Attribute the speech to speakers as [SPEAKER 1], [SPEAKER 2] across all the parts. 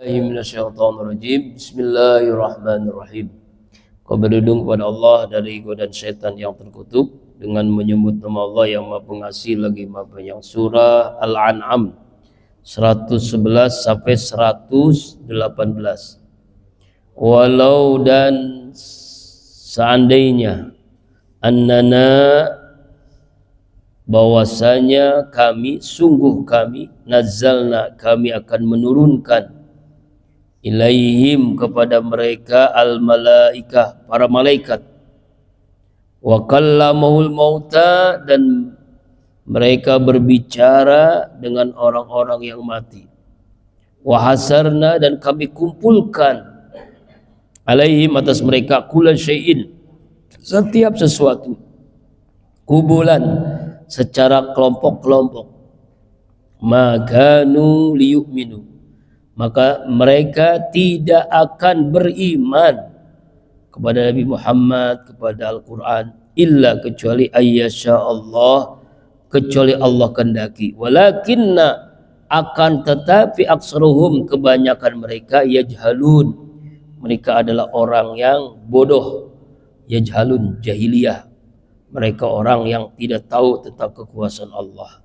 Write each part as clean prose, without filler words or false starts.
[SPEAKER 1] Minasyaitonirrajim. Bismillahirrahmanirrahim. Kau berlindung kepada Allah dari godaan setan yang terkutuk dengan menyebut nama Allah yang Maha Pengasih lagi Maha Penyayang. Surah Al-An'am 111 sampai 118. Walau dan seandainya annana bahwasanya kami, sungguh kami, nazzalna, kami akan menurunkan ilaihim kepada mereka al-malaikah, para malaikat, wa kallamahul mauta, dan mereka berbicara dengan orang-orang yang mati, wa hasarna, dan kami kumpulkan alaihim atas mereka kulla syai'in, setiap sesuatu, kubulan, secara kelompok-kelompok, maganu liyu'minu, maka mereka tidak akan beriman kepada Nabi Muhammad, kepada Al-Quran, illa kecuali ayyasha Allah, kecuali Allah kehendaki. Walakinna, akan tetapi aksaruhum, kebanyakan mereka, yajhalun, mereka adalah orang yang bodoh, yajhalun, jahiliyah, mereka orang yang tidak tahu tentang kekuasaan Allah.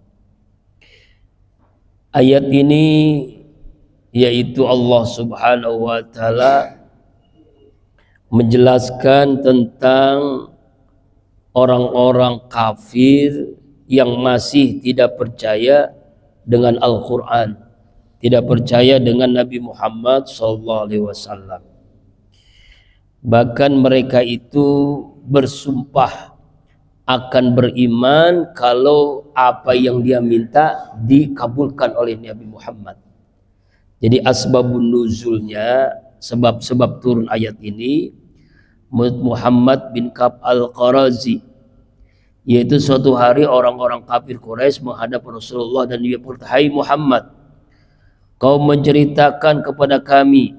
[SPEAKER 1] Ayat ini yaitu Allah Subhanahu wa ta'ala menjelaskan tentang orang-orang kafir yang masih tidak percaya dengan Al-Quran, tidak percaya dengan Nabi Muhammad SAW. Bahkan mereka itu bersumpah akan beriman kalau apa yang dia minta dikabulkan oleh Nabi Muhammad. Jadi asbabun nuzulnya, sebab-sebab turun ayat ini, Muhammad bin Ka'ab al-Qarazi, yaitu suatu hari orang-orang kafir Quraisy menghadap Rasulullah dan dia berkata, "Hai Muhammad, kau menceritakan kepada kami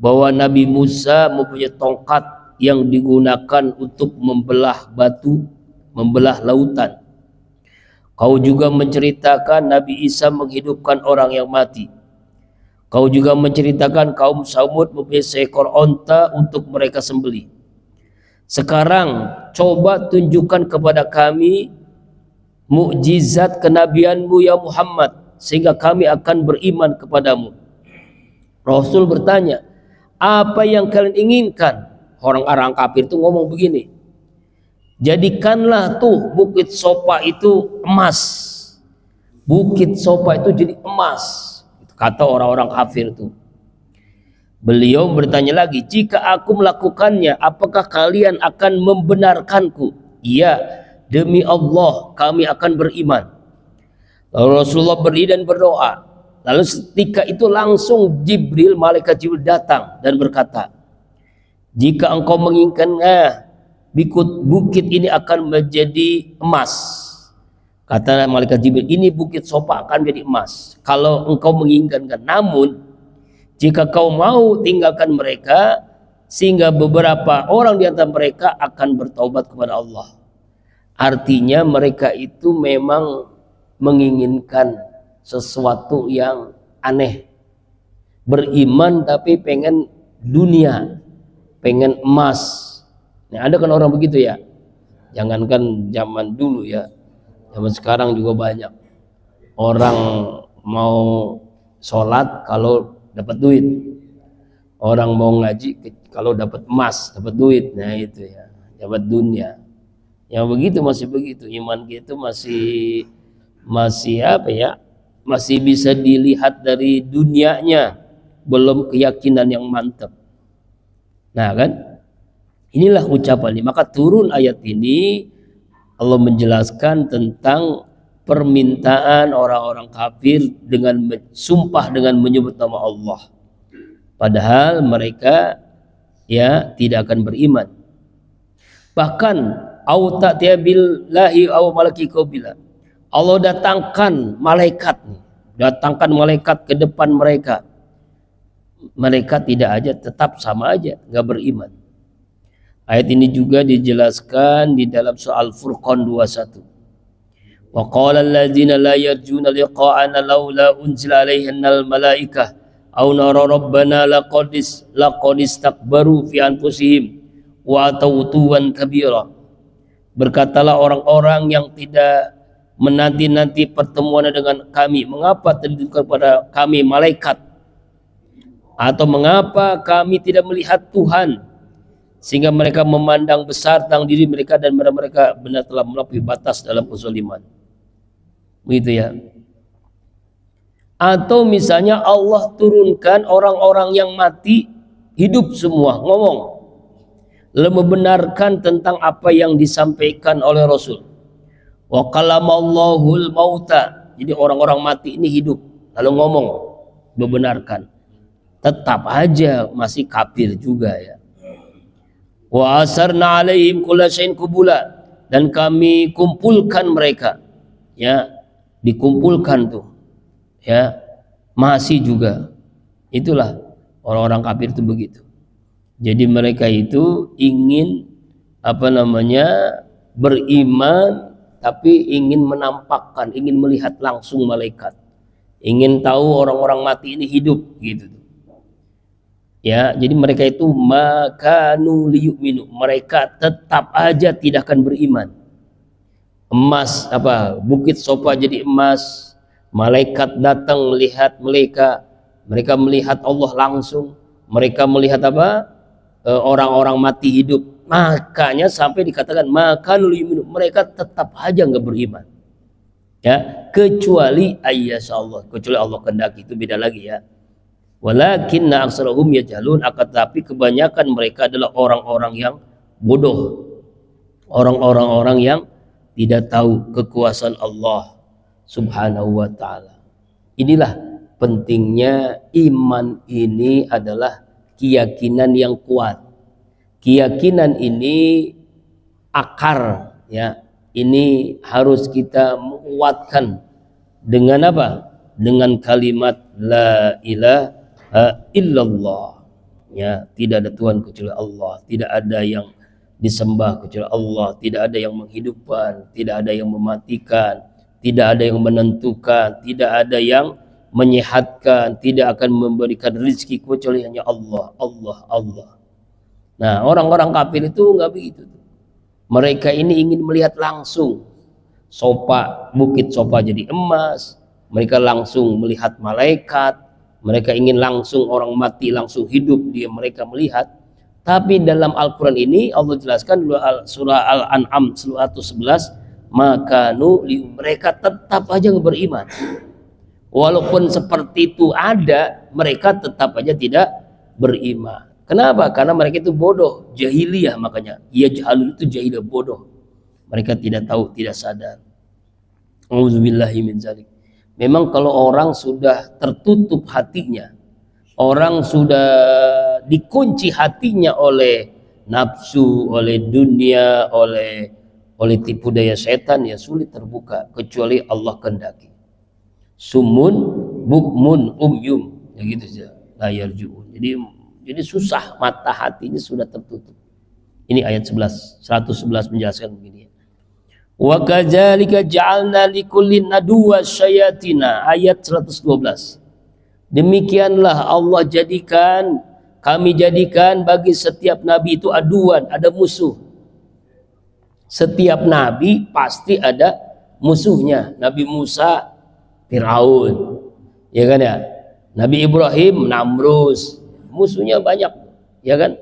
[SPEAKER 1] bahwa Nabi Musa mempunyai tongkat yang digunakan untuk membelah batu, membelah lautan. Kau juga menceritakan Nabi Isa menghidupkan orang yang mati. Kau juga menceritakan kaum Samud mempunyai seekor onta untuk mereka sembelih. Sekarang coba tunjukkan kepada kami mukjizat kenabianmu ya Muhammad, sehingga kami akan beriman kepadamu." Rasul bertanya, "Apa yang kalian inginkan?" Orang-orang kafir itu ngomong begini, "Jadikanlah tuh bukit Sopa itu emas. Bukit Sopa itu jadi emas," kata orang-orang kafir itu. Beliau bertanya lagi, "Jika aku melakukannya, apakah kalian akan membenarkanku?" "Iya, demi Allah kami akan beriman." Lalu Rasulullah berdiri dan berdoa. Lalu ketika itu langsung Jibril, malaikat Jibril datang dan berkata, "Jika engkau menginginkannya, bukit ini akan menjadi emas." Kata malaikat Jibril, "Ini bukit Sopa akan menjadi emas kalau engkau menginginkan. Namun jika kau mau tinggalkan mereka, sehingga beberapa orang di antara mereka akan bertaubat kepada Allah." Artinya mereka itu memang menginginkan sesuatu yang aneh, beriman tapi pengen dunia, pengen emas. Nah, ada kan orang begitu ya, jangankan zaman dulu ya, zaman sekarang juga banyak orang mau sholat kalau dapat duit, orang mau ngaji kalau dapat emas, dapat duit. Nah itu ya, dapat dunia. Yang begitu masih begitu, iman kita masih apa ya, masih bisa dilihat dari dunianya, belum keyakinan yang mantap. Nah kan, inilah ucapan ini. Maka turun ayat ini, Allah menjelaskan tentang permintaan orang-orang kafir dengan sumpah dengan menyebut nama Allah, padahal mereka ya tidak akan beriman. Bahkan au ta'tiya billahi au malaki qabila, Allah datangkan malaikat ke depan mereka, mereka tidak aja, tetap sama aja nggak beriman. Ayat ini juga dijelaskan di dalam surah Al-Furqan 21. Wa qala alladzina la yarjuna liqa'ana laula unzila alaihinal malaikah au nara rabbana laqad istakbaru fi anfusihim wa atawtuwan kabira. Berkatalah orang-orang yang tidak menanti-nanti pertemuan dengan kami, mengapa terjadi kepada kami malaikat, atau mengapa kami tidak melihat Tuhan, sehingga mereka memandang besar tentang diri mereka dan mereka benar telah melampaui batas dalam kezaliman. Begitu ya. Atau misalnya Allah turunkan orang-orang yang mati hidup semua, ngomong, lalu membenarkan tentang apa yang disampaikan oleh Rasul. Wa kalamallahul mauta, jadi orang-orang mati ini hidup lalu ngomong, membenarkan. Tetap aja masih kafir juga ya. Wa asarna alaihim kulla syai'in qubula, dan kami kumpulkan mereka, ya, dikumpulkan tuh, ya, masih juga. Itulah orang-orang kafir itu begitu. Jadi mereka itu ingin beriman, tapi ingin menampakkan, ingin melihat langsung malaikat, ingin tahu orang-orang mati ini hidup gitu. Ya, jadi mereka itu makanu liyu'minu, mereka tetap aja tidak akan beriman. Emas bukit Sofa jadi emas, malaikat datang melihat mereka melihat Allah langsung, mereka melihat orang-orang mati hidup. Makanya sampai dikatakan makanu liyu'minu, mereka tetap aja nggak beriman. Ya, kecuali Allah, kecuali Allah kehendaki, itu beda lagi ya. Walakinna aktsarahum yajhalun, akan tetapi kebanyakan mereka adalah orang-orang yang bodoh, orang-orang yang tidak tahu kekuasaan Allah Subhanahu wa taala. Inilah pentingnya iman ini adalah keyakinan yang kuat. Keyakinan ini akar ya. Ini harus kita menguatkan dengan apa? Dengan kalimat la ilaha illallah, ya, tidak ada Tuhan kecuali Allah, tidak ada yang disembah kecuali Allah, tidak ada yang menghidupkan, tidak ada yang mematikan, tidak ada yang menentukan, tidak ada yang menyehatkan, tidak akan memberikan rezeki kecuali hanya Allah, Allah, Allah. Nah, orang-orang kafir itu nggak begitu. Mereka ini ingin melihat langsung bukit Sofa jadi emas, mereka langsung melihat malaikat, mereka ingin langsung orang mati langsung hidup, mereka melihat. Tapi dalam Al-Quran ini Allah jelaskan surah Al-An'am surah 11, makanu mereka tetap aja beriman. Walaupun seperti itu ada, mereka tetap aja tidak beriman. Kenapa? Karena mereka itu bodoh, jahiliyah, makanya yajhalun itu jahiliyah, bodoh. Mereka tidak tahu, tidak sadar. Auzubillahi min dzalik. Memang kalau orang sudah tertutup hatinya, orang sudah dikunci hatinya oleh nafsu, oleh dunia, oleh tipu daya setan, ya sulit terbuka kecuali Allah kehendaki. Sumun bukmun umyum, ya gitu saja, la yarjuun. Jadi susah, mata hatinya sudah tertutup. Ini ayat 111 menjelaskan begini. Wa kadzalika ja'alna likullin aduwwa syayatina, ayat 112. Demikianlah kami jadikan bagi setiap nabi itu aduan, ada musuh. Setiap nabi pasti ada musuhnya. Nabi Musa Firaun, ya kan ya. Nabi Ibrahim Namrus, musuhnya banyak, ya kan.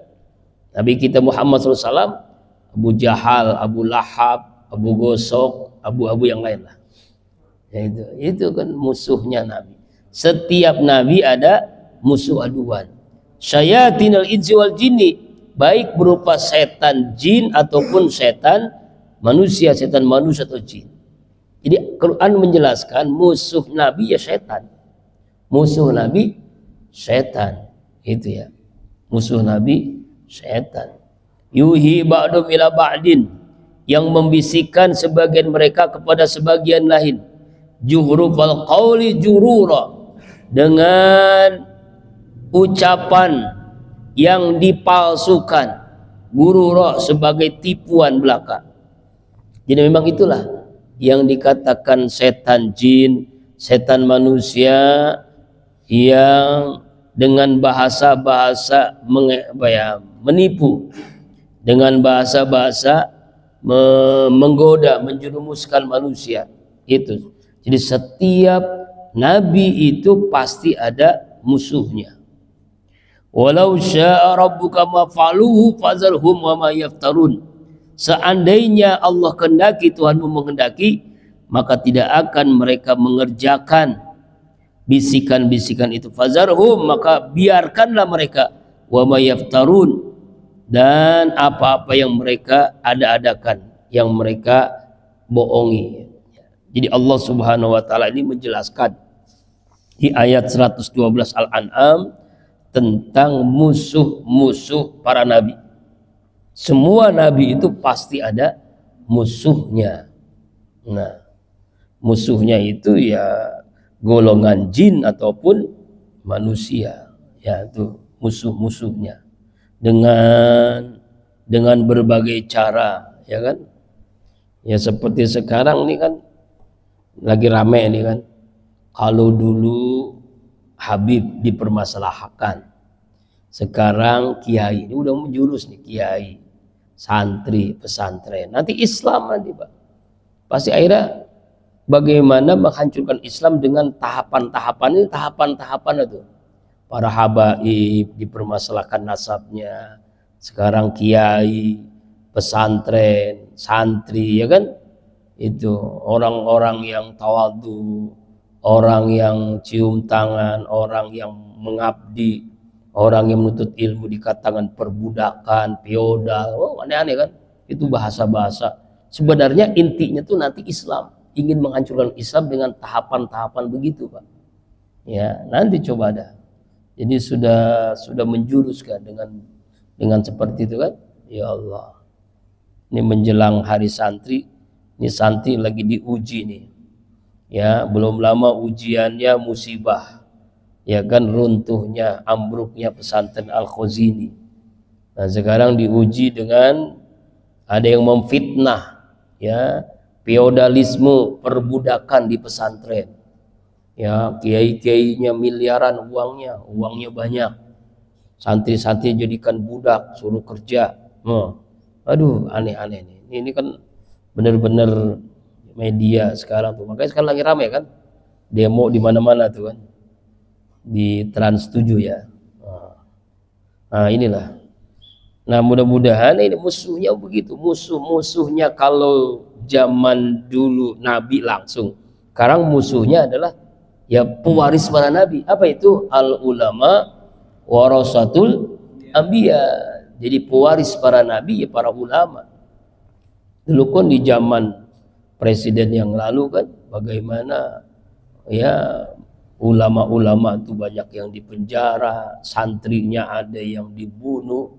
[SPEAKER 1] Nabi kita Muhammad SAW Abu Jahal, Abu Lahab, Abu Gosok, abu-abu yang lain lah. Ya, itu kan musuhnya Nabi. Setiap Nabi ada musuh aduan. Syayatinal insi wal jinni, baik berupa setan jin ataupun setan manusia atau jin. Jadi Quran menjelaskan musuh Nabi ya setan. Musuh Nabi setan. Itu ya. Musuh Nabi setan. Yuhi ba'dum ila ba'din, yang membisikkan sebagian mereka kepada sebagian lain. Juhrufal qawli jurura, dengan ucapan yang dipalsukan. Gurura sebagai tipuan belaka. Jadi memang itulah yang dikatakan setan jin, setan manusia yang dengan bahasa-bahasa menipu, dengan bahasa-bahasa menggoda, menjerumuskan manusia. Itu. Jadi setiap nabi itu pasti ada musuhnya. Walau syaa rabbuka ma fa'aluhu fazarhum wa ma yaftarun. Seandainya Allah kehendaki, Tuhanmu menghendaki, maka tidak akan mereka mengerjakan bisikan-bisikan itu. Fazarhum, maka biarkanlah mereka, wa ma yaftarun, dan apa-apa yang mereka ada-adakan, yang mereka bohongi. Jadi Allah Subhanahu wa taala ini menjelaskan di ayat 112 Al-An'am tentang musuh-musuh para nabi. Semua nabi itu pasti ada musuhnya. Nah, musuhnya itu ya golongan jin ataupun manusia. Ya, itu musuh-musuhnya. Dengan berbagai cara, ya kan? Ya seperti sekarang ini kan lagi rame ini kan. Kalau dulu Habib dipermasalahkan, sekarang kiai ini udah menjurus nih, kiai, santri, pesantren, nanti Islam nanti Pak. Pasti akhirnya bagaimana menghancurkan Islam dengan tahapan-tahapan ini, tahapan-tahapan itu. Para habaib dipermasalahkan nasabnya, sekarang kiai, pesantren, santri, ya kan? Itu orang-orang yang tawadhu, orang yang cium tangan, orang yang mengabdi, orang yang menuntut ilmu dikatakan perbudakan, feodal. Oh, aneh-aneh kan? Itu bahasa-bahasa. Sebenarnya intinya tuh nanti Islam ingin menghancurkan Islam dengan tahapan-tahapan begitu, Pak. Ya, nanti coba ada. Jadi sudah menjurus kan dengan seperti itu kan? Ya Allah. Ini menjelang hari santri, ini santri lagi diuji nih. Ya, belum lama ujiannya musibah. Ya kan, runtuhnya, ambruknya pesantren Al-Khazini. Nah, sekarang diuji dengan ada yang memfitnah, ya, feodalisme, perbudakan di pesantren. Ya, kiai-kiainya miliaran uangnya banyak. Santri-santri jadikan budak, suruh kerja. Aduh, aneh-aneh nih. Ini kan benar-benar media sekarang tuh. Makanya sekarang lagi ramai kan, demo di mana-mana tuh kan, di Trans 7 ya. Nah, inilah. Nah, mudah-mudahan ini musuhnya begitu. Musuhnya kalau zaman dulu Nabi langsung, sekarang musuhnya adalah ya pewaris para nabi. Apa itu? Al ulama warasatul anbiya. Jadi pewaris para nabi ya para ulama. Dulu kan di zaman presiden yang lalu kan bagaimana ya ulama-ulama itu banyak yang dipenjara, santrinya ada yang dibunuh,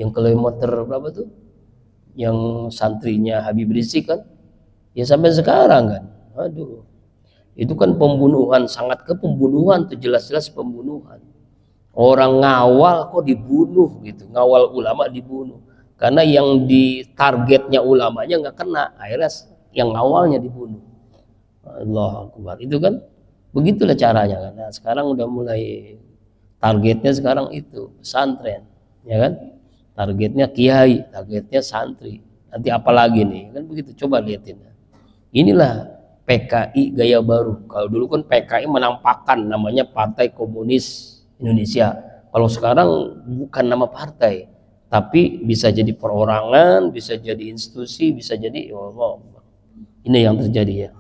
[SPEAKER 1] yang kilometer berapa tuh? Yang santrinya Habib Rizik kan? Ya sampai sekarang kan. Aduh. Itu kan pembunuhan, sangat pembunuhan tuh, jelas-jelas pembunuhan. Orang ngawal kok dibunuh gitu, ngawal ulama dibunuh. Karena yang di targetnya ulamanya nggak kena, akhirnya yang ngawalnya dibunuh. Allahu Akbar. Itu kan begitulah caranya kan. Nah, sekarang udah mulai targetnya sekarang itu pesantren, ya kan? Targetnya kiai, targetnya santri. Nanti apalagi nih? Kan begitu. Coba lihatin. Inilah PKI gaya baru. Kalau dulu kan PKI menampakkan namanya Partai Komunis Indonesia. Kalau sekarang bukan nama partai, tapi bisa jadi perorangan, bisa jadi institusi, bisa jadi ini yang terjadi ya.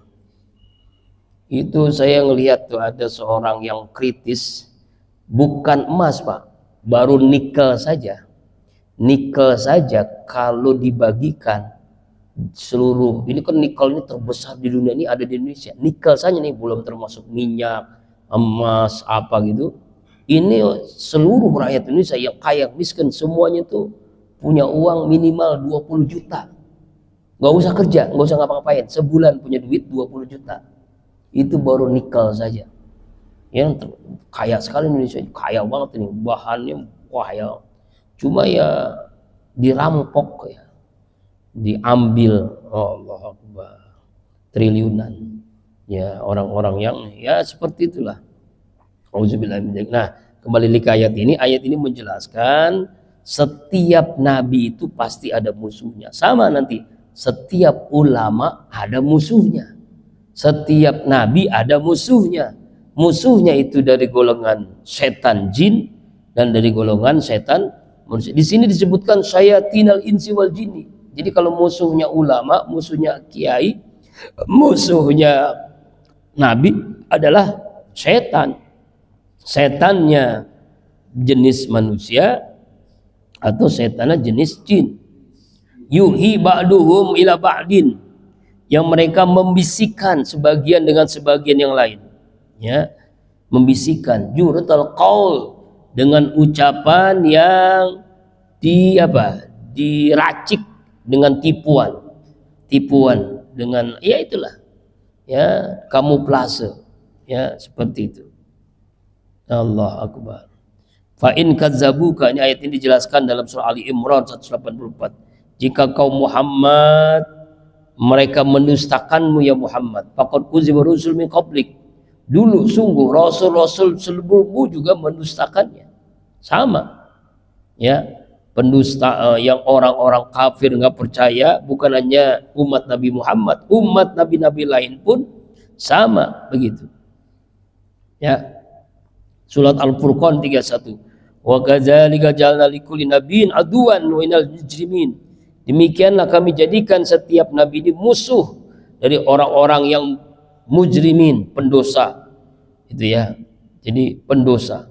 [SPEAKER 1] Itu saya ngelihat tuh ada seorang yang kritis, bukan emas Pak, baru nikel saja. Nikel saja kalau dibagikan seluruh, ini kan nikel ini terbesar di dunia ini ada di Indonesia. Nikel saja nih, belum termasuk minyak, emas, apa gitu. Ini seluruh rakyat Indonesia yang kaya miskin semuanya tuh punya uang minimal 20 juta. Nggak usah kerja, nggak usah ngapa-ngapain, sebulan punya duit 20 juta. Itu baru nikel saja. Yang kaya sekali Indonesia, kaya banget ini, bahannya wah ya. Cuma ya dirampok ya, diambil, Allah Akbar, triliunan. Ya orang-orang yang ya seperti itulah. Nah, kembali ke ayat ini. Ayat ini menjelaskan setiap nabi itu pasti ada musuhnya. Sama nanti, setiap ulama ada musuhnya. Setiap nabi ada musuhnya. Musuhnya itu dari golongan setan jin dan dari golongan setan manusia. Di sini disebutkan syayatinal insi wal jinni. Jadi kalau musuhnya ulama, musuhnya kiai, musuhnya nabi adalah setan. Setannya jenis manusia atau setannya jenis jin. Yuhi ba'duhum ila ba'din, yang mereka membisikkan sebagian dengan sebagian yang lain, ya, membisikkan juratul qaul, dengan ucapan yang diracik dengan tipuan dengan ya itulah, ya, kamuflase, ya, seperti itu. Allah akbar. Fa in kadzabuka, ini ayat ini dijelaskan dalam surah Ali Imran 184. Jika kaum Muhammad mereka mendustakanmu ya Muhammad, faqad kuziba rusul min qablik, dulu sungguh rasul-rasul sebelummu juga mendustakannya. Sama, ya, pendusta yang orang-orang kafir nggak percaya, bukan hanya umat Nabi Muhammad, umat nabi-nabi lain pun sama begitu, ya. Surat Al-Furqan 31. Wa kadzalika ja'alna likulli nabiyyin aduwan wa minal mujrimin. Demikianlah kami jadikan setiap nabi ini musuh dari orang-orang yang mujrimin, pendosa. Itu ya. Jadi pendosa.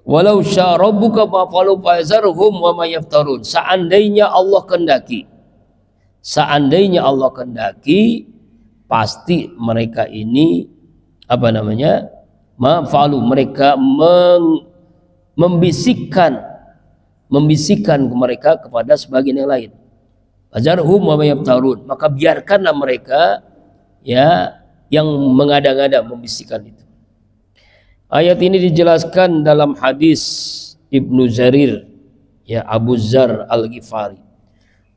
[SPEAKER 1] Walau syaa rabbuka ma qalu fa'zarhum wa ma yaftarun. Seandainya Allah kehendaki, pasti mereka ini mereka membisikkan mereka kepada sebagian yang lain. Fazarhum wa ma yaftarun, maka biarkanlah mereka, ya, yang mengada-ngada membisikkan itu. Ayat ini dijelaskan dalam hadis Ibnu Jarir, ya, Abu Zar Al-Ghifari.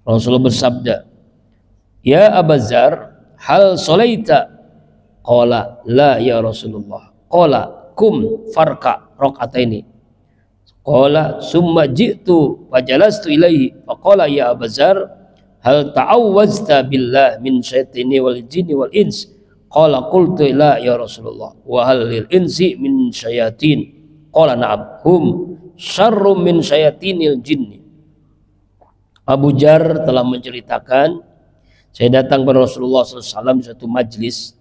[SPEAKER 1] Rasulullah bersabda, "Ya Abu Zar, hal sholaita?" Qala, "La ya Rasulullah." Qala, "Kum farka raqataini." Qala, "Summa ji'tu fajalastu ilaihi." Faqala, "Ya Abu Zar, hal ta'awwazta billah min syaitani wal jinni wal ins?" Qala, "Qultu la ya Rasulullah, wa hal lil insi min syayatin?" Qala, "Na'am, hum syarrum min syayatinil jinni." Abu Jar telah menceritakan, saya datang kepada Rasulullah SAW di suatu majlis.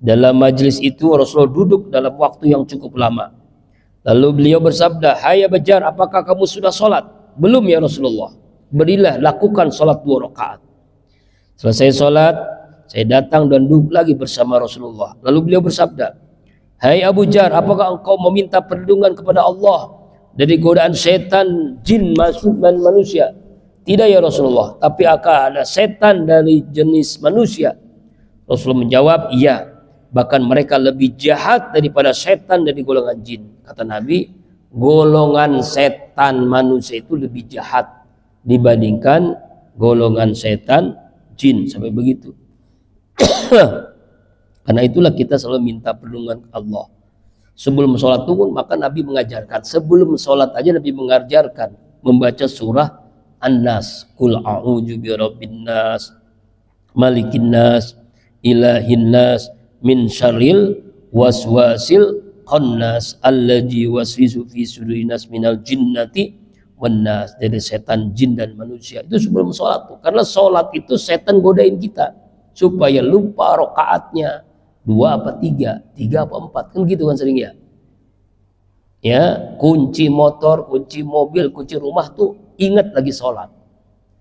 [SPEAKER 1] Dalam majlis itu Rasulullah duduk dalam waktu yang cukup lama. Lalu beliau bersabda, "Hai Abu Jar, apakah kamu sudah sholat?" "Belum ya Rasulullah." "Berilah, lakukan sholat 2 rakaat." Selesai sholat, saya datang dan duduk lagi bersama Rasulullah. Lalu beliau bersabda, "Hai Abu Jar, apakah engkau meminta perlindungan kepada Allah dari godaan setan, jin, dan manusia?" "Tidak ya Rasulullah, tapi akan ada setan dari jenis manusia." Rasulullah menjawab, "Iya, bahkan mereka lebih jahat daripada setan dari golongan jin." Kata Nabi, golongan setan manusia itu lebih jahat dibandingkan golongan setan jin, sampai begitu. Karena itulah kita selalu minta perlindungan Allah. Sebelum sholat pun maka Nabi mengajarkan, sebelum sholat aja Nabi mengajarkan membaca surah An-Nas, "Qul a'udzu birabbin nas, malikin nas, ilahin nas, min syarril waswasil khannas, alladzi waswisu fi sudurin nas minal jinnati wan nas." Dari setan, jin, dan manusia. Itu sebelum sholat tuh. Karena sholat itu setan godain kita supaya lupa rakaatnya 2 apa 3, 3 apa 4, kan gitu kan sering ya. Ya, kunci motor, kunci mobil, kunci rumah tuh ingat lagi sholat.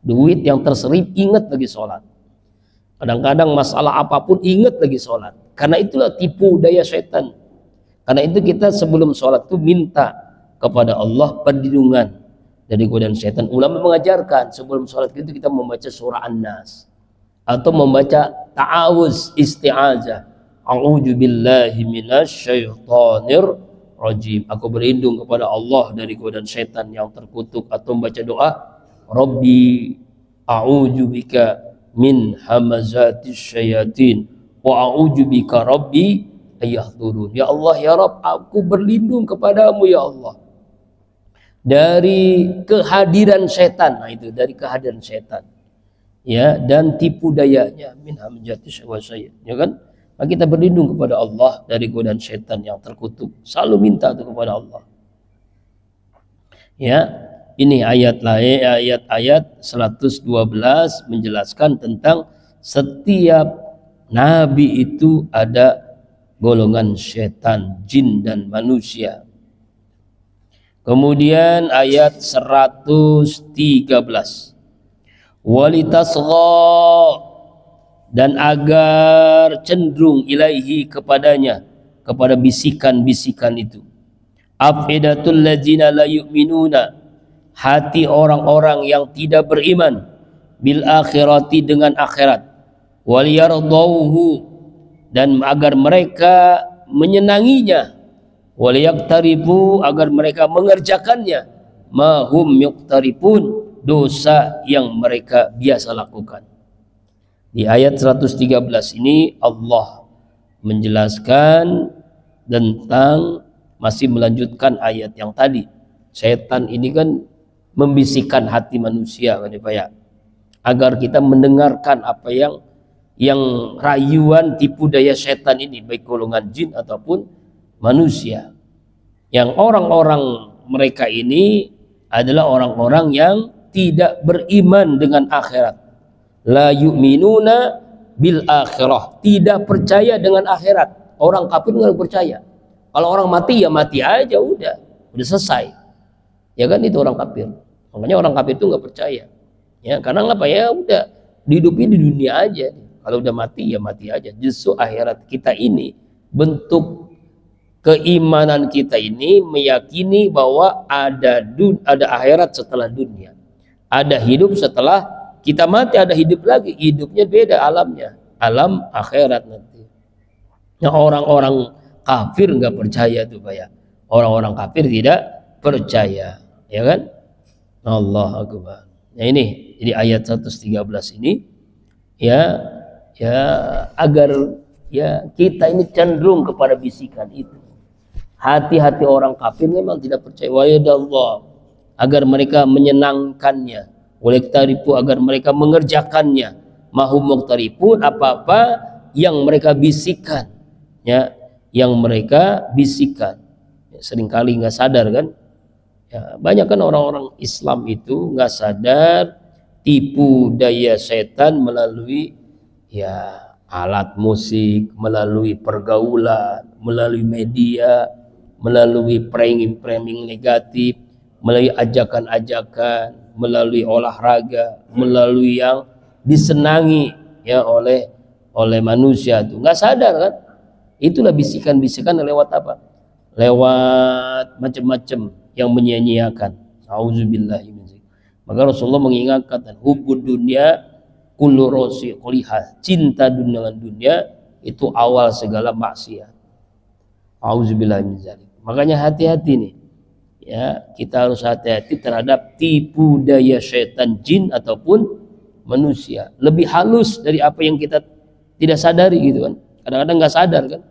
[SPEAKER 1] Duit yang terselip ingat lagi sholat. Kadang-kadang masalah apapun ingat lagi sholat. Karena itulah tipu daya setan. Karena itu kita sebelum sholat tuh minta kepada Allah perlindungan dari godaan setan. Ulama mengajarkan sebelum sholat itu kita membaca surah An-Nas atau membaca ta'awuz, isti'azah. "A'udzu billahi minasyaitonir rajim." Aku berlindung kepada Allah dari godaan setan yang terkutuk. Atau membaca doa, "Rabbi a'udzu bika min hamazatis syayatin wa a'udzu bika rabbi ayyahdurun. Ya Allah ya Rabb, aku berlindung kepadamu ya Allah dari kehadiran setan. Nah itu, dari kehadiran setan, ya, dan tipu dayanya, min hamjati syaitan, ya kan. Nah, kita berlindung kepada Allah dari godaan setan yang terkutuk. Selalu minta itu kepada Allah. Ya, ini ayat-ayat 112 menjelaskan tentang setiap nabi itu ada golongan setan, jin dan manusia. Kemudian ayat 113, walitasgha, dan agar cenderung ilaihi, kepadanya, kepada bisikan-bisikan itu, afidatul ladzina la yu'minuna, hati orang-orang yang tidak beriman, bil akhirati, dengan akhirat, wal yardauhu, dan agar mereka menyenanginya, wal yaktaribu, agar mereka mengerjakannya, mahum yuqtaribun, dosa yang mereka biasa lakukan. Di ayat 113 ini Allah menjelaskan tentang, masih melanjutkan ayat yang tadi. Setan ini kan membisikkan hati manusia kan Pak ya, agar kita mendengarkan apa yang rayuan tipu daya setan ini, baik golongan jin ataupun manusia. Yang orang-orang mereka ini adalah orang-orang yang tidak beriman dengan akhirat. La yu'minuna bil akhirah, tidak percaya dengan akhirat. Orang kafir nggak percaya. Kalau orang mati ya mati aja, udah selesai. Ya kan, itu orang kafir. Makanya orang kafir itu nggak percaya. Ya, karena apa ya, udah hidupnya di dunia aja. Kalau udah mati ya mati aja. Justru akhirat kita ini, bentuk keimanan kita ini meyakini bahwa ada akhirat setelah dunia. Ada hidup setelah kita mati, ada hidup lagi. Hidupnya beda alamnya, alam akhirat nanti. Nah, orang-orang kafir nggak percaya tuh Pak ya. Orang-orang kafir tidak percaya, ya kan? Allah Akbar. Nah ini, jadi ayat 113 ini ya agar ya kita ini cenderung kepada bisikan itu. Hati-hati orang kafir memang tidak percaya. Wa yadallah, agar mereka menyenangkannya. Waliktaripu, agar mereka mengerjakannya. Mahum muqtaripun, apa-apa yang mereka bisikan, ya, yang mereka bisikan. Ya, seringkali nggak sadar kan. Ya, banyak kan orang-orang Islam itu nggak sadar tipu daya setan melalui ya alat musik, melalui pergaulan, melalui media, melalui framing negatif, melalui ajakan-ajakan, melalui olahraga, melalui yang disenangi ya oleh manusia itu. Nggak sadar kan? Itulah bisikan-bisikan lewat apa? Lewat macam-macam yang menyia-nyiakan. Auzubillahi min dzalik. Maka Rasulullah mengingatkan, hubbud dunya kullu rosi qulihah, cinta dengan dunia itu awal segala maksiat. Auzubillahi min dzalik. Makanya hati-hati nih. Ya, kita harus hati-hati terhadap tipu daya setan, jin ataupun manusia. Lebih halus dari apa yang kita tidak sadari gitu kan. Kadang-kadang nggak sadar kan,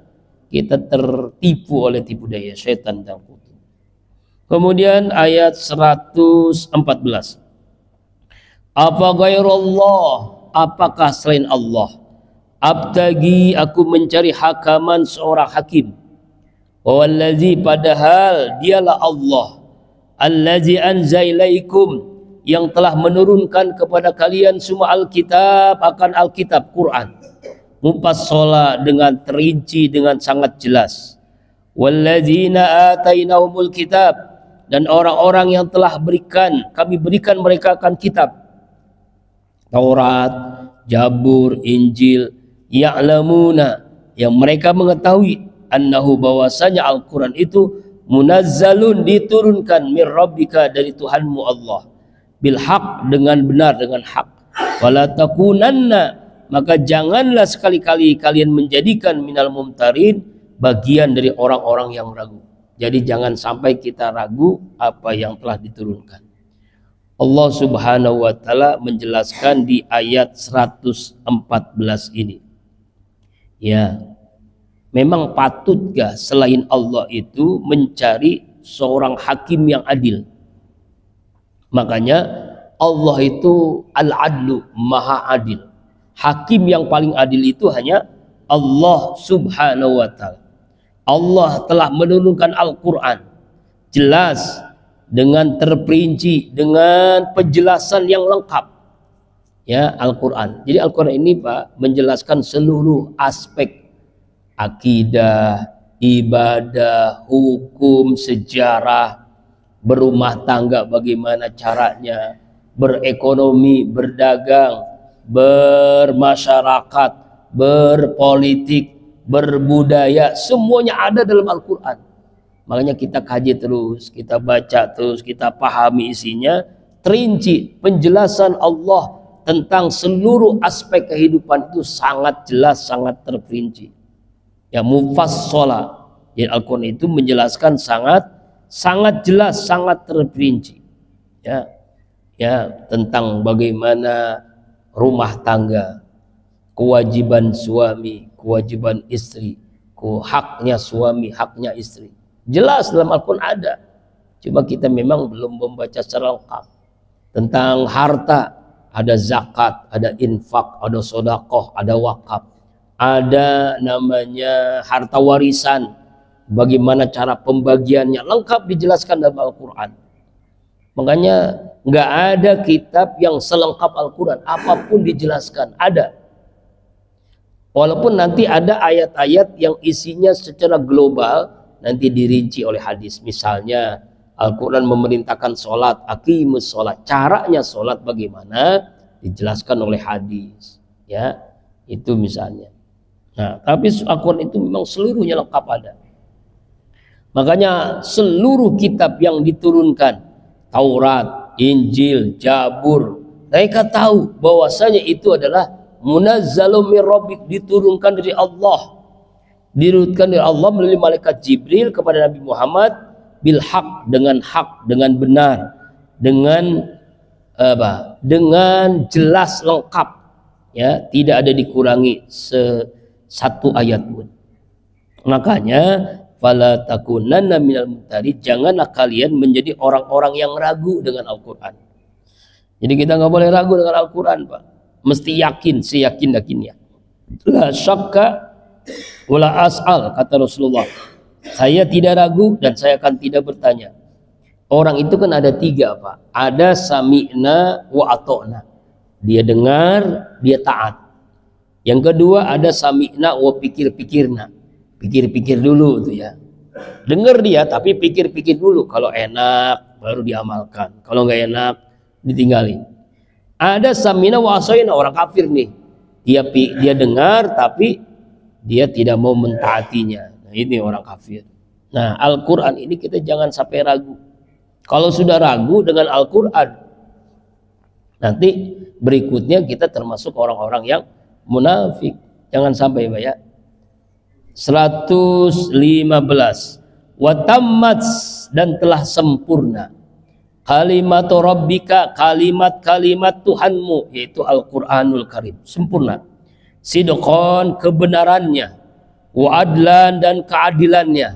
[SPEAKER 1] kita tertipu oleh tipu daya setan dan kutu. Kemudian ayat 114. Apa ghairallah, apakah selain Allah? Abtagi, aku mencari hakaman, seorang hakim. Wallazi, padahal dialah Allah, allazi anzailaikum, yang telah menurunkan kepada kalian semua Alkitab, akan Alkitab Quran, mufassala, dengan terinci, dengan sangat jelas. Wallazina atainahumul kitab, dan orang-orang yang telah kami berikan mereka akan kitab, Taurat, Zabur, Injil, ya'lamuna, yang mereka mengetahui, annahu, bahwasanya Al-Quran itu munazzalun, diturunkan, min rabbika, dari Tuhanmu Allah, bil haq, dengan benar, dengan hak. Wala takunanna, maka janganlah sekali-kali kalian menjadikan minal mumtarin, bagian dari orang-orang yang ragu. Jadi jangan sampai kita ragu apa yang telah diturunkan. Allah Subhanahu wa taala menjelaskan di ayat 114 ini. Ya. Memang patut gak selain Allah itu mencari seorang hakim yang adil? Makanya Allah itu al-adlu, maha adil. Hakim yang paling adil itu hanya Allah subhanahu wa ta'ala. Allah telah menurunkan Al-Quran jelas, dengan terperinci, dengan penjelasan yang lengkap, ya, Al-Quran. Jadi Al-Quran ini Pak menjelaskan seluruh aspek akidah, ibadah, hukum, sejarah, berumah tangga bagaimana caranya, berekonomi, berdagang, bermasyarakat, berpolitik, berbudaya, semuanya ada dalam Al-Quran. Makanya kita kaji terus, kita baca terus, kita pahami isinya, terinci penjelasan Allah tentang seluruh aspek kehidupan itu sangat jelas, sangat terperinci. Ya, mufassala. Jadi Al-Quran itu menjelaskan sangat jelas, sangat terperinci. Ya, tentang bagaimana rumah tangga, kewajiban suami, kewajiban istri, haknya suami, haknya istri. Jelas dalam Al-Quran ada. Cuma kita memang belum membaca secara lengkap. Tentang harta, ada zakat, ada infak, ada sodakoh, ada wakaf. Ada namanya harta warisan. Bagaimana cara pembagiannya, lengkap dijelaskan dalam Al-Quran. Makanya nggak ada kitab yang selengkap Al-Quran. Apapun dijelaskan, ada. Walaupun nanti ada ayat-ayat yang isinya secara global nanti dirinci oleh hadis. Misalnya Al-Quran memerintahkan sholat, aqimus sholat, caranya sholat bagaimana dijelaskan oleh hadis, ya, itu misalnya. Nah, tapi Al-Quran itu memang seluruhnya lengkap ada. Makanya seluruh kitab yang diturunkan, Taurat, Injil, Zabur, mereka tahu bahwasanya itu adalah munazzalum mir rabbik, diturunkan dari Allah. Dirutkan dari Allah melalui malaikat Jibril kepada Nabi Muhammad bil haq, dengan hak, dengan benar, dengan dengan jelas lengkap, ya, tidak ada dikurangi satu ayat pun. Makanya fala takunanna minal mumtarin, janganlah kalian menjadi orang-orang yang ragu dengan Al-Quran. Jadi kita nggak boleh ragu dengan Al-Quran, Pak. Mesti yakin, seyakin-yakinnya. La syakka wala as'al, kata Rasulullah. Saya tidak ragu dan saya akan tidak bertanya. Orang itu kan ada tiga, Pak. Ada sami'na wa ata'na. Dia dengar, dia taat. Yang kedua ada sami'na wa pikir-pikirna. Pikir-pikir dulu tuh, ya. Dengar dia tapi pikir-pikir dulu. Kalau enak baru diamalkan. Kalau nggak enak ditinggalin. Ada sami'na wa asa'na, orang kafir nih. Dia dengar tapi dia tidak mau mentaatinya. Nah, ini orang kafir. Nah, Al-Quran ini kita jangan sampai ragu. Kalau sudah ragu dengan Al-Quran, nanti berikutnya kita termasuk orang-orang yang munafik. Jangan sampai, Pak, ya. 115. Watammat, dan telah sempurna kalimat rabbika, kalimat-kalimat Tuhanmu, yaitu Al-Quranul Karim, sempurna. Sidqon, kebenarannya, wa adlan, dan keadilannya,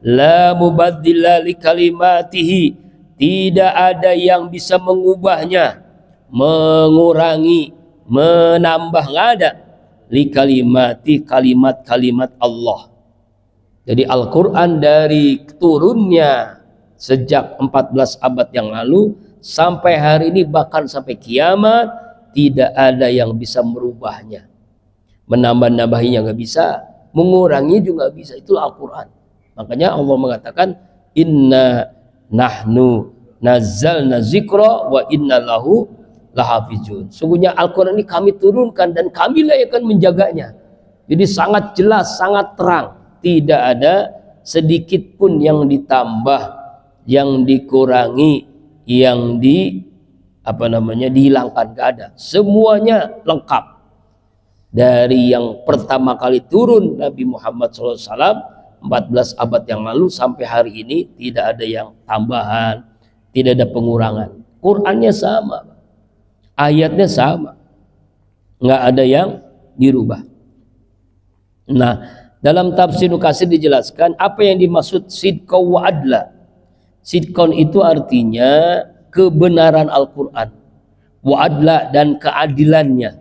[SPEAKER 1] la mubaddila li kalimatihi, tidak ada yang bisa mengubahnya, mengurangi, menambah, nggak ada. Li kalimati, kalimat-kalimat Allah. Jadi Al-Quran dari turunnya sejak 14 abad yang lalu sampai hari ini, bahkan sampai kiamat, tidak ada yang bisa merubahnya. Menambah-nambahinya nggak bisa, mengurangi juga nggak bisa. Itulah Al-Quran. Makanya Allah mengatakan inna nahnu nazzalna zikra wa inna lahu lahafizun. Sungguhnya Al-Quran ini kami turunkan dan kamilah yang akan menjaganya. Jadi sangat jelas, sangat terang. Tidak ada sedikit pun yang ditambah, yang dikurangi, yang dihilangkan, nggak ada. Semuanya lengkap. Dari yang pertama kali turun Nabi Muhammad SAW 14 abad yang lalu sampai hari ini, tidak ada yang tambahan, tidak ada pengurangan. Qurannya sama, ayatnya sama, nggak ada yang dirubah. Nah, Dalam tafsir Ibnu Katsir dijelaskan apa yang dimaksud sidqa wa adla. Sidqon itu artinya kebenaran Al-Quran, wa adla dan keadilannya.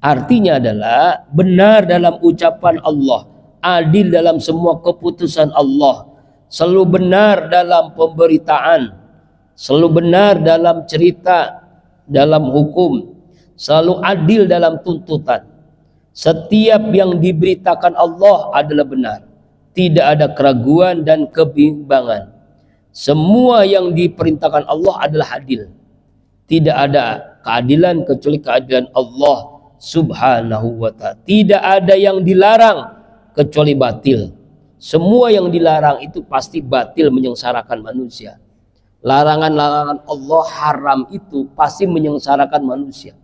[SPEAKER 1] Artinya adalah benar dalam ucapan Allah, adil dalam semua keputusan Allah, selalu benar dalam pemberitaan, selalu benar dalam cerita, dalam hukum, selalu adil dalam tuntutan. Setiap yang diberitakan Allah adalah benar, tidak ada keraguan dan kebimbangan. Semua yang diperintahkan Allah adalah adil, tidak ada keadilan kecuali keadilan Allah Subhanahu wa ta'ala. Tidak ada yang dilarang kecuali batil. Semua yang dilarang itu pasti batil, menyengsarakan manusia. Larangan-larangan Allah haram itu pasti menyengsarakan manusia.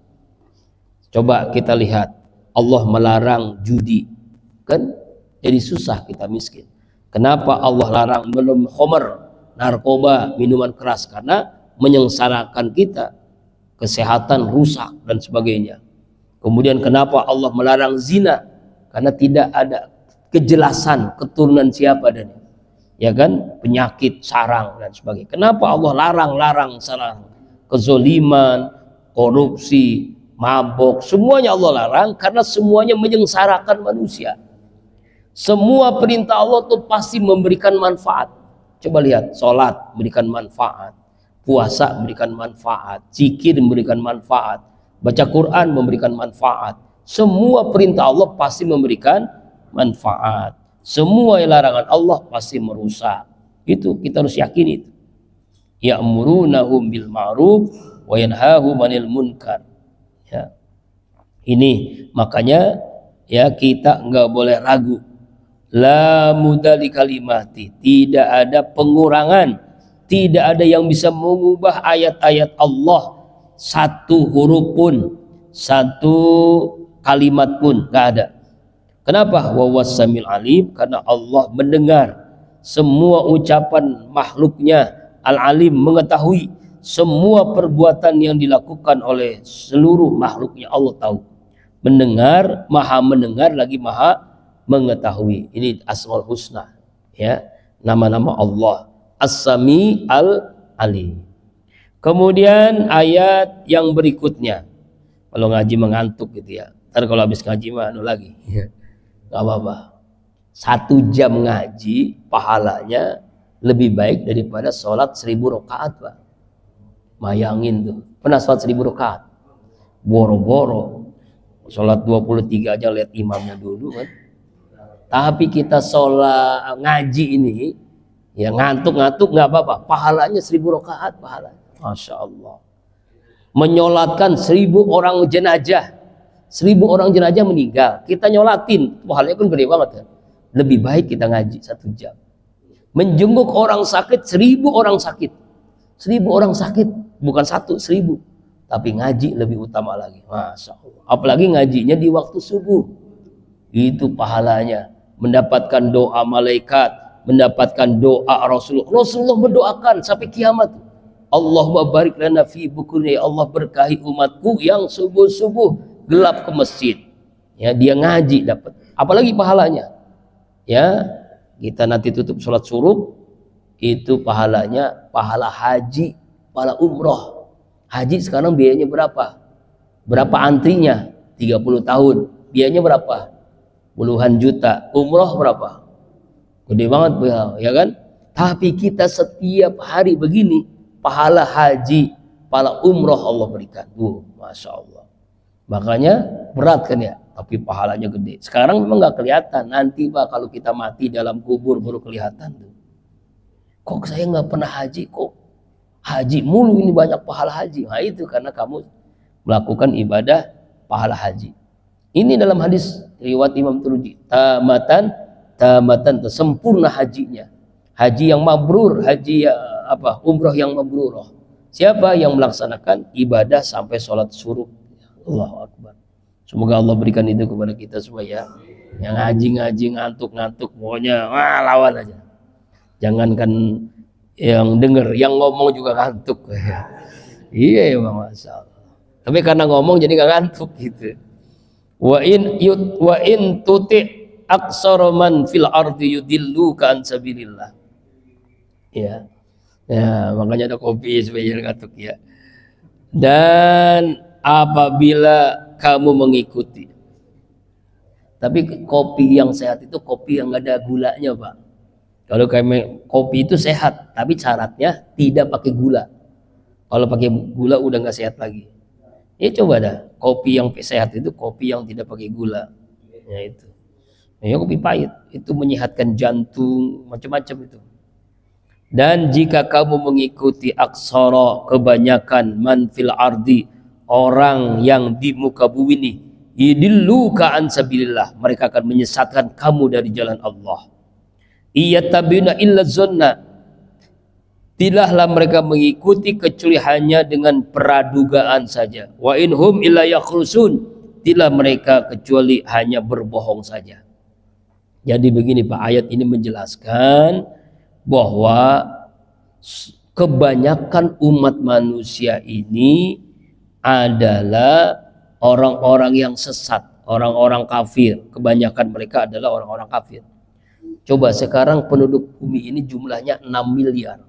[SPEAKER 1] Coba kita lihat, Allah melarang judi, kan jadi susah kita miskin. Kenapa Allah larang minum khamr, narkoba, minuman keras? Karena menyengsarakan kita, kesehatan rusak dan sebagainya. Kemudian kenapa Allah melarang zina? Karena tidak ada kejelasan keturunan siapa dan ya kan, penyakit sarang dan sebagainya. Kenapa Allah larang sarang? Kezoliman, korupsi, mabok, semuanya Allah larang karena semuanya menyengsarakan manusia. Semua perintah Allah itu pasti memberikan manfaat. Coba lihat, sholat memberikan manfaat, puasa memberikan manfaat, zikir memberikan manfaat, baca Quran memberikan manfaat. Semua perintah Allah pasti memberikan manfaat. Semua larangan Allah pasti merusak. Itu kita harus yakin itu. Ya'murunahum bil ma'ruf wa yanhahum 'anil munkar. Ya. Ini makanya ya kita nggak boleh ragu. La mudali kalimati, tidak ada pengurangan, tidak ada yang bisa mengubah ayat-ayat Allah satu huruf pun, satu kalimat pun nggak ada. Kenapa? Wa wassamil alim, karena Allah mendengar semua ucapan makhluknya, al-alim mengetahui semua perbuatan yang dilakukan oleh seluruh makhluknya. Allah tahu, mendengar, maha mendengar lagi maha mengetahui. Ini asmaul husna, ya, nama-nama Allah, as-sami al-alim. Kemudian ayat yang berikutnya, kalau ngaji mengantuk gitu ya, ntar kalau habis ngaji mah lagi nggak apa-apa. 1 jam ngaji pahalanya lebih baik daripada sholat 1000 rakaat, Pak. Bayangin tuh, pernah sholat 1000 rakaat? Boro-boro sholat 23 aja lihat imamnya dulu kan. Tapi kita sholat ngaji ini ya ngantuk-ngantuk nggak apa-apa, pahalanya 1000 rakaat pahalanya. Masya Allah. Menyolatkan 1000 orang jenazah, 1000 orang jenazah meninggal, kita nyolatin, pahalanya kan gede banget kan. Lebih baik kita ngaji 1 jam. Menjenguk orang sakit, 1000 orang sakit, 1000 orang sakit, bukan 1, 1000. Tapi ngaji lebih utama lagi. Masya Allah. Apalagi ngajinya di waktu subuh, itu pahalanya. Mendapatkan doa malaikat, mendapatkan doa Rasulullah mendoakan sampai kiamat. Allahumma barik lana fi bukurni, ya Allah berkahi umatku yang subuh-subuh gelap ke masjid. Ya, dia ngaji dapat. Apalagi pahalanya. Ya, kita nanti tutup sholat suruh, itu pahalanya pahala haji, pahala umroh. Haji sekarang biayanya berapa? Berapa antrinya? 30 tahun. Biayanya berapa? Puluhan juta. Umroh berapa? Gede banget, ya kan? Tapi kita setiap hari begini, pahala haji, pahala umroh Allah berikan. Masya Allah. Makanya berat kan ya, tapi pahalanya gede. Sekarang memang nggak kelihatan. Nanti Pak, kalau kita mati dalam kubur baru kelihatan tuh. Kok saya nggak pernah haji? Kok haji mulu ini banyak pahala haji? Nah itu karena kamu melakukan ibadah pahala haji. Ini dalam hadis riwayat Imam Turji, tamatan sempurna hajinya. Haji yang mabrur, haji umroh yang mabrurah. Siapa yang melaksanakan ibadah sampai sholat suruh? Allahu Akbar. Semoga Allah berikan itu kepada kita semua ya. Yang ngaji ngantuk-ngantuk, pokoknya lawan aja. Jangankan yang denger, yang ngomong juga ngantuk. Iya ya Bang, Masya Allah. Tapi karena ngomong jadi gak ngantuk gitu. Wa in tuti aksara man fil ardi yudilluka an sabilillah. Ya. Ya, makanya ada kopi supaya ngantuk ya. Dan apabila kamu mengikuti, tapi kopi yang sehat itu kopi yang nggak ada gulanya, Pak. Kalau kayak kopi itu sehat, tapi syaratnya tidak pakai gula. Kalau pakai gula udah nggak sehat lagi. Ya coba dah, kopi yang sehat itu kopi yang tidak pakai gula. Ya itu. Ya kopi pahit itu menyehatkan jantung, macam-macam itu. Dan jika kamu mengikuti aksara kebanyakan man fil ardi, orang yang di muka bumi ini, yudilluka an sabilillah, mereka akan menyesatkan kamu dari jalan Allah. Iyatabina illa zonna, tidaklah mereka mengikuti kecuali hanya dengan pradugaan saja. Wa inhum illa yakhrusun, tidaklah mereka kecuali hanya berbohong saja. Jadi begini Pak, ayat ini menjelaskan bahwa kebanyakan umat manusia ini adalah orang-orang yang sesat, orang-orang kafir. Kebanyakan mereka adalah orang-orang kafir. Coba sekarang penduduk bumi ini jumlahnya 6 miliar.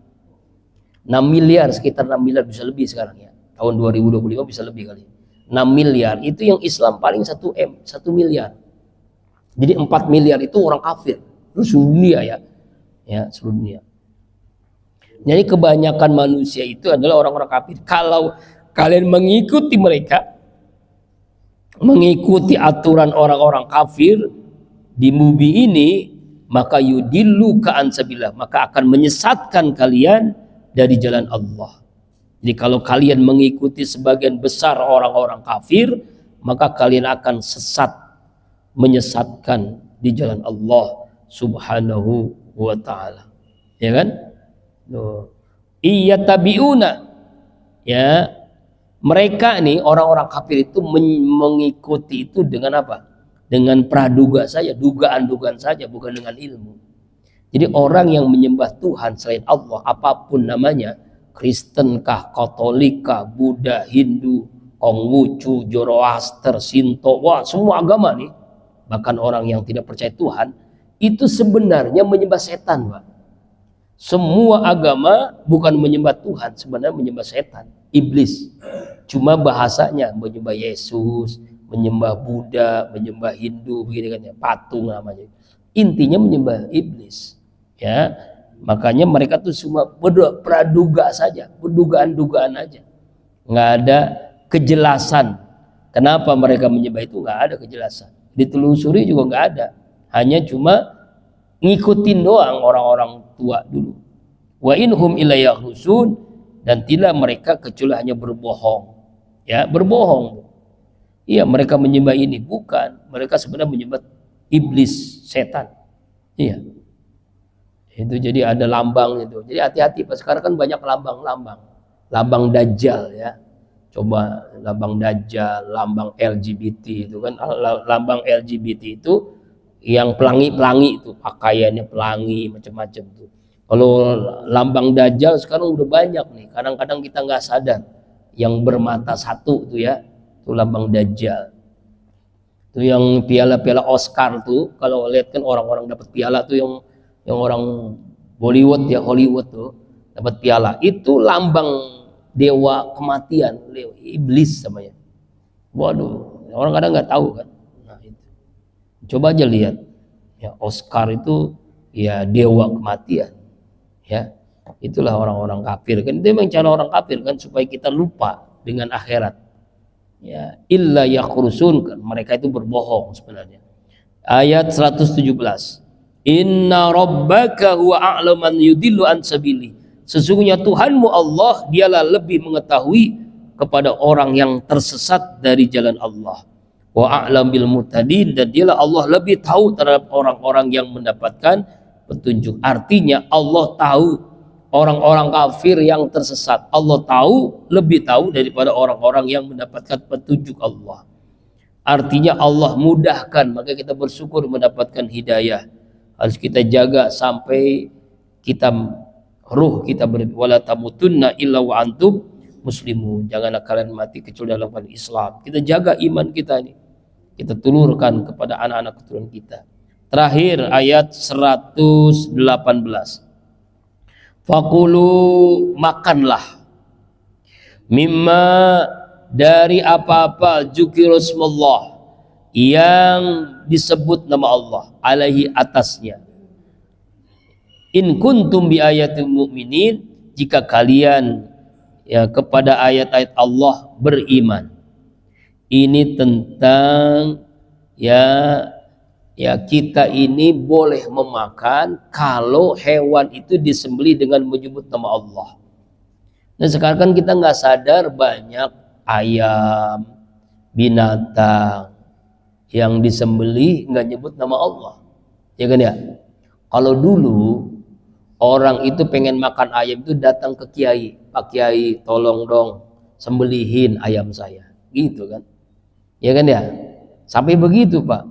[SPEAKER 1] 6 miliar, sekitar 6 miliar, bisa lebih sekarang ya. Tahun 2025 bisa lebih kali. 6 miliar, itu yang Islam paling 1 miliar. Jadi 4 miliar itu orang kafir. Terus dunia ya. Ya, seluruh dunia. Jadi kebanyakan manusia itu adalah orang-orang kafir. Kalau kalian mengikuti mereka, mengikuti aturan orang-orang kafir di bumi ini, maka yudilluka an sabilillah, maka akan menyesatkan kalian dari jalan Allah. Jadi kalau kalian mengikuti sebagian besar orang-orang kafir, maka kalian akan sesat, menyesatkan di jalan Allah Subhanahu wa ta'ala. Ya kan? Iya tabiuna, ya, mereka nih orang-orang kafir itu mengikuti itu dengan apa? Dengan praduga saja, dugaan-dugaan saja, bukan dengan ilmu. Jadi orang yang menyembah Tuhan selain Allah, apapun namanya, Kristen kah, Katolik kah, Buddha, Hindu, Konghucu, Zoroaster, Shinto, wah semua agama nih, bahkan orang yang tidak percaya Tuhan, itu sebenarnya menyembah setan, Pak. Semua agama bukan menyembah Tuhan, sebenarnya menyembah setan, iblis. Cuma bahasanya menyembah Yesus, menyembah Buddha, menyembah Hindu, begini kan ya, patung namanya. Intinya menyembah iblis. Ya, makanya mereka tuh semua praduga saja, berdugaan-dugaan aja. Nggak ada kejelasan. Kenapa mereka menyembah itu, nggak ada kejelasan. Ditelusuri juga nggak ada. Hanya cuma ngikutin doang orang-orang tua dulu. Wa inhum illa yakhrusun, dan tidak mereka kecuali hanya berbohong. Ya, berbohong. Iya, mereka menyembah ini, bukan. Mereka sebenarnya menyembah iblis, setan. Iya. Itu jadi ada lambang itu. Jadi hati-hati, Pak. Sekarang kan banyak lambang-lambang. Lambang Dajjal ya. Coba lambang Dajjal, lambang LGBT itu kan, lambang LGBT itu yang pelangi-pelangi itu, pakaiannya pelangi macam-macam tuh. Kalau lambang Dajjal sekarang udah banyak nih. Kadang-kadang kita nggak sadar. Yang bermata satu tuh ya, itu lambang Dajjal. Itu yang piala-piala Oscar tuh, kalau lihat kan orang-orang dapat piala tuh yang orang Bollywood ya, Hollywood tuh dapat piala. Itu lambang dewa kematian, iblis namanya. Waduh, orang kadang nggak tahu kan. Coba aja lihat, ya Oscar itu ya dewa kematian, ya itulah orang-orang kafir kan. Itu memang cara orang kafir kan, supaya kita lupa dengan akhirat. Ya, illa yakhrusun, kan mereka itu berbohong sebenarnya. Ayat 117. Inna rabbaka huwa a'lamu man yudillu an sabili. Sesungguhnya Tuhanmu Allah, dialah lebih mengetahui kepada orang yang tersesat dari jalan Allah. Wa a'lam bil muhtadin, dan dialah Allah lebih tahu terhadap orang-orang yang mendapatkan petunjuk. Artinya Allah tahu orang-orang kafir yang tersesat. Allah tahu, lebih tahu daripada orang-orang yang mendapatkan petunjuk Allah. Artinya Allah mudahkan, maka kita bersyukur mendapatkan hidayah. Harus kita jaga sampai kita ruh kita wala tamutunna illa wa antum muslimun. Janganlah kalian mati kecuali dalam Islam. Kita jaga iman kita ini. Kita tulurkan kepada anak-anak keturunan kita. terakhir ayat 118. Fakulu, makanlah, mimma, dari apa-apa, dzikirullah, yang disebut nama Allah, alaihi, atasnya. In kuntum bi ayatil mu'minin, jika kalian ya kepada ayat-ayat Allah beriman. Ini tentang ya kita ini boleh memakan kalau hewan itu disembelih dengan menyebut nama Allah. Nah sekarang kan kita nggak sadar banyak ayam, binatang yang disembelih nggak nyebut nama Allah, ya kan ya? Kalau dulu orang itu pengen makan ayam itu datang ke kiai, Pak Kiai tolong dong sembelihin ayam saya, gitu kan? Ya kan ya? Sampai begitu Pak,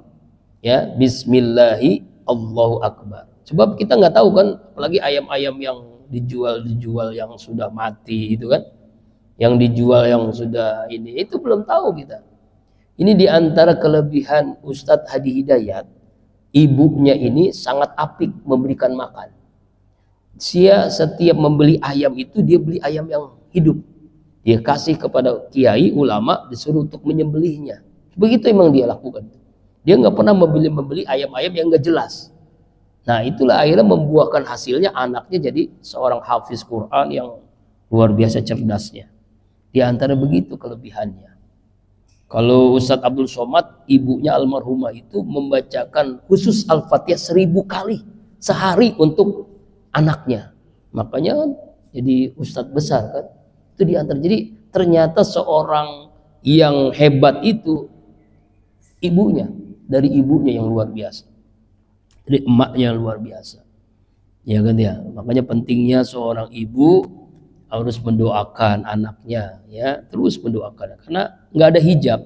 [SPEAKER 1] ya Bismillahi Allahu Akbar. Sebab kita nggak tahu kan, apalagi ayam-ayam yang dijual yang sudah mati itu kan, yang dijual yang sudah ini, itu belum tahu kita. Ini diantara kelebihan Ustadz Hadi Hidayat, ibunya ini sangat apik memberikan makan. Dia setiap membeli ayam itu dia beli ayam yang hidup, dia kasih kepada kiai ulama disuruh untuk menyembelihnya. Begitu emang dia lakukan. Dia nggak pernah membeli ayam-ayam yang nggak jelas. Nah itulah akhirnya membuahkan hasilnya anaknya jadi seorang hafiz Quran yang luar biasa cerdasnya. Di antara begitu kelebihannya. Kalau Ustadz Abdul Somad, ibunya almarhumah itu membacakan khusus Al-Fatihah 1000 kali sehari untuk anaknya. Makanya jadi Ustadz besar kan. Itu di antara. Jadi ternyata seorang yang hebat itu ibunya, dari ibunya yang luar biasa, dari emaknya yang luar biasa, ya kan ya. Makanya pentingnya seorang ibu harus mendoakan anaknya, ya terus mendoakan, karena nggak ada hijab.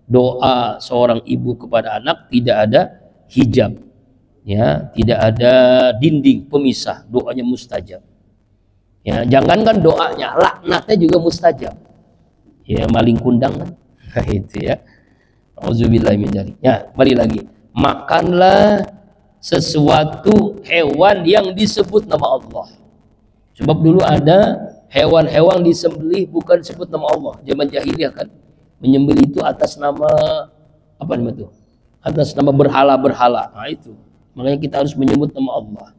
[SPEAKER 1] Doa seorang ibu kepada anak tidak ada hijab, ya tidak ada dinding pemisah, doanya mustajab. Ya jangankan doanya, laknatnya juga mustajab. Ya maling kundang kan, itu ya. Auzubillahi min dzalik. Ya, balik lagi. Makanlah sesuatu hewan yang disebut nama Allah. Sebab dulu ada hewan-hewan disembelih bukan disebut nama Allah. Zaman jahiliyah kan, menyembelih itu atas nama apa namanya itu? Atas nama berhala-berhala. Nah itu. Makanya kita harus menyebut nama Allah.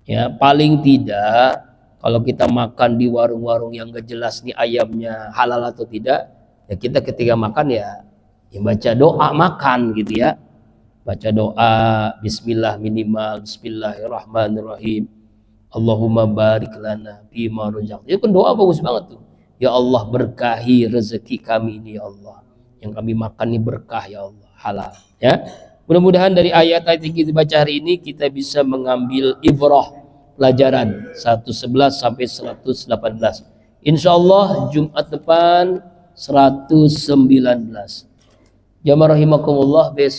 [SPEAKER 1] Ya, paling tidak kalau kita makan di warung-warung yang gak jelas nih ayamnya halal atau tidak, ya kita ketika makan ya baca doa makan gitu ya. Baca doa bismillah minimal, bismillahirrahmanirrahim. Allahumma barik lana bima razaqtana. Itu kan doa bagus banget tuh. Ya Allah berkahi rezeki kami ini ya Allah. Yang kami makan ini berkah ya Allah, halal ya. Mudah-mudahan dari ayat-ayat yang kita baca hari ini kita bisa mengambil ibrah, pelajaran 111 sampai 118. Insyaallah Jumat depan 119. Jamaah rahimakumullah, besok